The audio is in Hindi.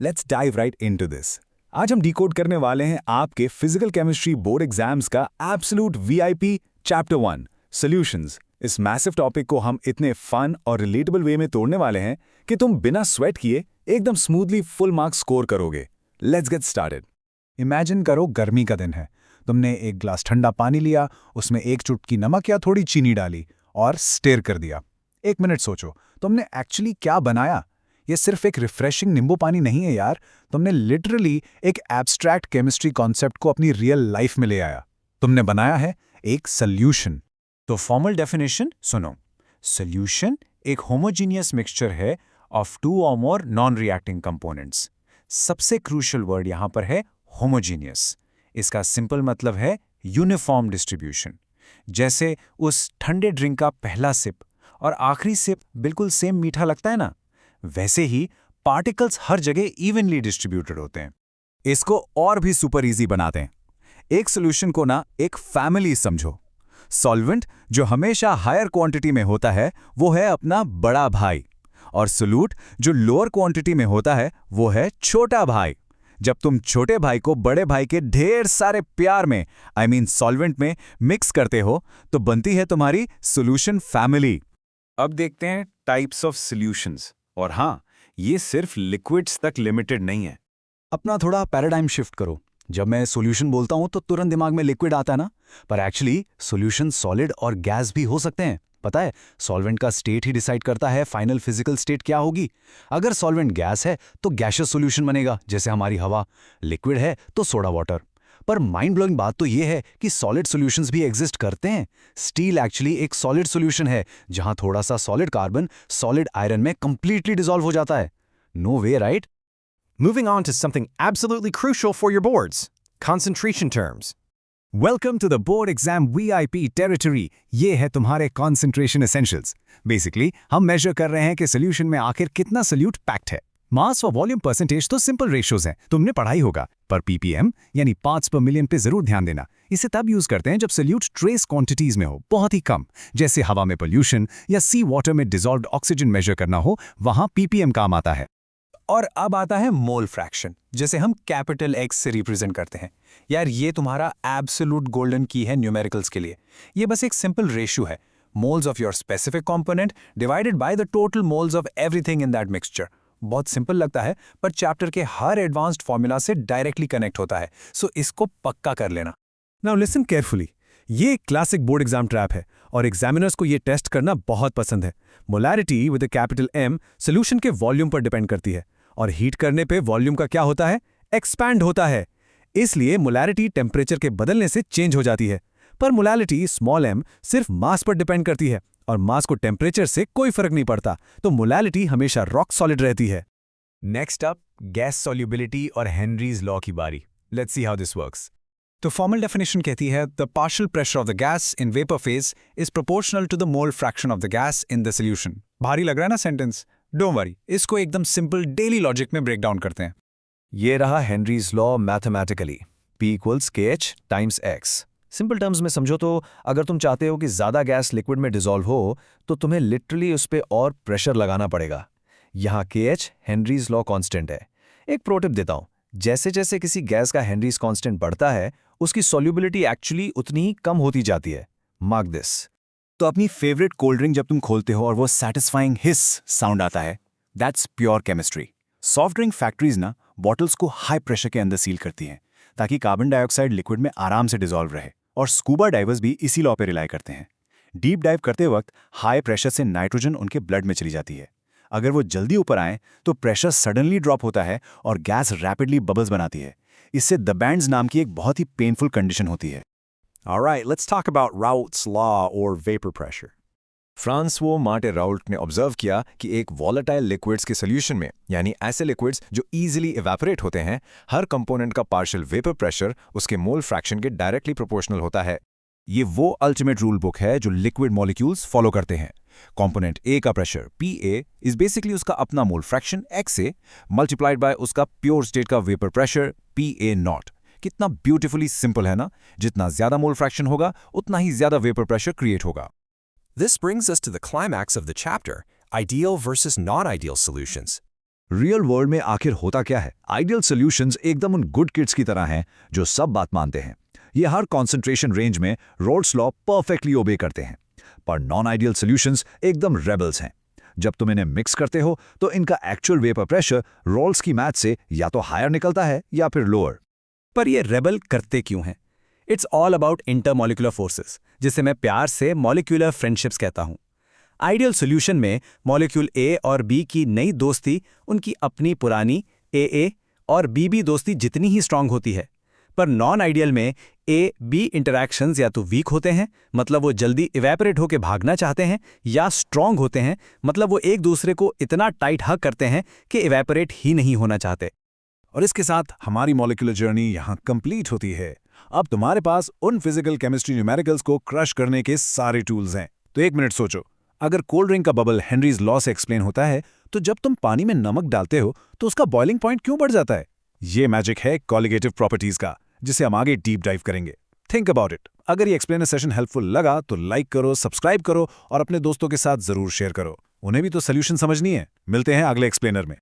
Let's dive right into this. आज हम डिकोड करने वाले हैं आपके फिजिकल केमिस्ट्री बोर्ड एग्जाम्स का एब्सोल्यूट वीआईपी चैप्टर 1 सॉल्यूशंस। इस मैसिव टॉपिक को हम इतने फन और रिलेटेबल वे में तोड़ने वाले हैं कि तुम बिना स्वेट किए एकदम स्मूथली फुल मार्क्स स्कोर करोगे। Let's get started. इमेजिन करो गर्मी का दिन है, तुमने एक ग्लास ठंडा पानी लिया, उसमें एक चुटकी नमक या थोड़ी चीनी डाली और स्टेयर कर दिया। 1 मिनट सोचो, तुमने एक्चुअली क्या बनाया? ये सिर्फ एक रिफ्रेशिंग नींबू पानी नहीं है यार, तुमने लिटरली एक एब्स्ट्रैक्ट केमिस्ट्री कॉन्सेप्ट को अपनी रियल लाइफ में ले आया। तुमने बनाया है एक सॉल्यूशन। तो फॉर्मल डेफिनेशन सुनो। सॉल्यूशन एक होमोजीनियस मिक्सचर है ऑफ 2 और मोर नॉन रिएक्टिंग कंपोनेंट्स। सबसे क्रूशियल वर्ड यहां पर है होमोजीनियस। इसका सिंपल मतलब है यूनिफॉर्म डिस्ट्रीब्यूशन। जैसे उस ठंडे ड्रिंक का पहला सिप और आखिरी सिप बिल्कुल सेम मीठा लगता है ना, वैसे ही पार्टिकल्स हर जगह इवनली डिस्ट्रीब्यूटेड होते हैं। इसको और भी सुपर इजी बनाते हैं। एक सॉल्यूशन को ना एक फैमिली समझो। सॉल्वेंट जो हमेशा हायर क्वांटिटी में होता है वो है अपना बड़ा भाई, और सोल्यूट जो लोअर क्वांटिटी में होता है वो है छोटा भाई। जब तुम छोटे भाई को बड़े भाई के ढेर सारे प्यार में सॉल्वेंट में मिक्स करते हो तो बनती है तुम्हारी सॉल्यूशन फैमिली। अब देखते हैं टाइप्स ऑफ सॉल्यूशंस। और हाँ, ये सिर्फ लिक्विड्स तक लिमिटेड नहीं है। अपना थोड़ा पैराडाइम शिफ्ट करो। जब मैं सॉल्यूशन बोलता हूं तो तुरंत दिमाग में लिक्विड आता है ना, पर एक्चुअली सॉल्यूशन सॉलिड और गैस भी हो सकते हैं। पता है, सॉल्वेंट का स्टेट ही डिसाइड करता है फाइनल फिजिकल स्टेट क्या होगी। अगर सॉल्वेंट गैस है तो गैसियस सॉल्यूशन बनेगा, जैसे हमारी हवा। लिक्विड है तो सोडा वाटर। पर माइंड ब्लोइंग बात तो ये है कि सॉलिड सॉल्यूशंस भी एग्जिस्ट करते हैं। स्टील एक्चुअली एक सॉलिड सॉल्यूशन है, जहां थोड़ा सा सॉलिड कार्बन सॉलिड आयरन में कंप्लीटली डिसॉल्व हो जाता है। No way, right? Moving on to something absolutely crucial for your boards, concentration terms. Welcome to the board exam VIP territory. ये है तुम्हारे कॉन्सेंट्रेशन एसेंशियल्स। बेसिकली हम मेजर कर रहे हैं कि सोल्यूशन में आखिर कितना सोल्यूट पैक्ड है। मास और वॉल्यूम परसेंटेज तो सिंपल रेशियोज हैं, तुमने पढ़ाई होगा, पर पीपीएम यानी पार्ट्स पर मिलियन पे जरूर ध्यान देना। इसे तब यूज करते हैं जब सोल्यूट ट्रेस क्वांटिटीज में हो, बहुत ही कम, जैसे हवा में पोल्यूशन या सी वाटर में डिसॉल्व्ड ऑक्सीजन मेजर करना हो, वहां पीपीएम काम आता है। और अब आता है मोल फ्रैक्शन, जिसे हम कैपिटल एक्स से रिप्रेजेंट करते हैं। यार ये तुम्हारा एब्सोल्यूट गोल्डन की है न्यूमेरिकल्स के लिए। ये बस एक सिंपल रेशियो है, moles of your specific component divided by the total moles of everything in that mixture. बहुत सिंपल लगता है, पर चैप्टर के हर एडवांस्ड फॉर्मूला से डायरेक्टली कनेक्ट होता है, सो इसको पक्का कर लेना। Now listen carefully. ये एक क्लासिक बोर्ड एग्जाम ट्रैप है और एग्जामिनर्स को ये टेस्ट करना बहुत पसंद है। Molarity with a capital M solution के वॉल्यूम पर डिपेंड करती है, और हीट करने पे वॉल्यूम का क्या होता है? एक्सपैंड होता है। इसलिए मोलैरिटी टेम्परेचर के बदलने से चेंज हो जाती है। पर मोलैरिटी स्मॉल एम सिर्फ मास पर डिपेंड करती है, और मास को टेम्परेचर से कोई फर्क नहीं पड़ता, तो मोलैरिटी हमेशा रॉक सॉलिड रहती है। नेक्स्ट अप, गैस सॉल्युबिलिटी और हेनरीज लॉ की बारी। Let's see how this works. तो फॉर्मल डेफिनेशन कहती है the partial pressure of the gas in vapour phase is proportional to the mole fraction of the gas in the solution. भारी लग रहा है ना सेंटेंस? डोंट वरी, इसको एकदम सिंपल डेली लॉजिक में ब्रेक डाउन करते हैं। ये रहा Henry's law mathematically, P equals KH times X। Simple terms में समझो तो अगर तुम चाहते हो कि ज़्यादा गैस लिक्विड में डिसॉल्व हो तो तुम्हें लिटरली उस पर और प्रेशर लगाना पड़ेगा। यहाँ KH हेनरीज लॉ कांस्टेंट है। एक प्रो टिप देता हूँ, जैसे जैसे किसी गैस का हेनरीज कांस्टेंट बढ़ता है उसकी सॉल्युबिलिटी एक्चुअली उतनी ही कम होती जाती है। Mark this. तो अपनी फेवरेट कोल्ड ड्रिंक जब तुम खोलते हो और वो सैटिस्फाइंग हिस साउंड आता है, that's pure chemistry. Soft drink factories ना बॉटल्स को हाई प्रेशर के अंदर सील करती हैं ताकि कार्बन डाइऑक्साइड लिक्विड में आराम से डिसॉल्व रहे, और स्कूबा डाइवर्स भी इसी लॉ पे रिलाई करते हैं। डीप डाइव करते वक्त हाई प्रेशर से नाइट्रोजन उनके ब्लड में चली जाती है। अगर वो जल्दी ऊपर आए तो प्रेशर सडनली ड्रॉप होता है और गैस रैपिडली बबल्स बनाती है। इससे द बैंड्स नाम की एक बहुत ही पेनफुल कंडीशन होती है। Alright, let's talk about Raoult's law or vapor pressure. Francois Marie Raoult ने ऑब्जर्व किया कि एक वॉलेटाइल लिक्विड्स के सोल्यूशन में, यानी ऐसे लिक्विड्स जो इजीली इवेपोरेट होते हैं, हर कंपोनेंट का पार्शियल वेपर प्रेशर उसके मोल फ्रैक्शन के डायरेक्टली प्रोपोर्शनल होता है। ये वो अल्टीमेट रूल बुक है जो लिक्विड मॉलिक्यूल्स फॉलो करते हैं। कंपोनेंट ए का प्रेशर PA इज बेसिकली उसका अपना mole fraction XA multiplied by उसका प्योर स्टेट का वेपर प्रेशर PA नॉट। कितना ब्यूटीफुली सिंपल है ना? जितना ज्यादा मोल फ्रैक्शन होगा उतना ही ज्यादा वेपर प्रेशर क्रिएट होगा। This brings us to the climax of the chapter, ideal versus non-ideal solutions. Real world में आखिर होता क्या है? आइडियल सॉल्यूशंस एकदम उन गुड किड्स की तरह हैं जो सब बात मानते हैं। ये हर कॉन्सेंट्रेशन रेंज में रोल्स लॉ परफेक्टली ओबे करते हैं। पर नॉन आइडियल सॉल्यूशंस एकदम रेबल्स हैं। जब तुम इन्हें मिक्स करते हो तो इनका एक्चुअल वेपर प्रेशर रोल्स की मैथ से या तो हायर निकलता है या फिर लोअर। पर ये रेबल करते क्यों हैं? It's all about intermolecular forces, जिसे मैं प्यार से मॉलिक्यूलर फ्रेंडशिप्स कहता हूं। आइडियल सॉल्यूशन में मॉलिक्यूल ए और बी की नई दोस्ती उनकी अपनी पुरानी ए और बी दोस्ती जितनी ही स्ट्रांग होती है। पर नॉन आइडियल में ए बी इंटरैक्शंस या तो वीक होते हैं, मतलब वो जल्दी इवेपोरेट होकर भागना चाहते हैं, या स्ट्रांग होते हैं, मतलब वो एक दूसरे को इतना टाइट हग करते हैं कि इवेपोरेट ही नहीं होना चाहते। और इसके साथ हमारी मॉलिक्यूलर जर्नी यहाँ कंप्लीट होती है। अब तुम्हारे पास उन फिजिकल केमिस्ट्री न्यूमेरिकल्स को क्रश करने के सारे टूल्स हैं। तो एक मिनट सोचो, अगर कोल्ड ड्रिंक का बबल हेनरीज लॉ से एक्सप्लेन होता है, तो जब तुम पानी में नमक डालते हो तो उसका बॉइलिंग पॉइंट क्यों बढ़ जाता है? ये मैजिक है कॉलिगेटिव प्रॉपर्टीज का, जिसे हम आगे डीप डाइव करेंगे। Think about it. अगर ये एक्सप्लेनर सेशन हेल्पफुल लगा तो लाइक करो, सब्सक्राइब करो और अपने दोस्तों के साथ जरूर शेयर करो। उन्हें भी तो सोल्यूशन समझनी है। मिलते हैं अगले एक्सप्लेनर में।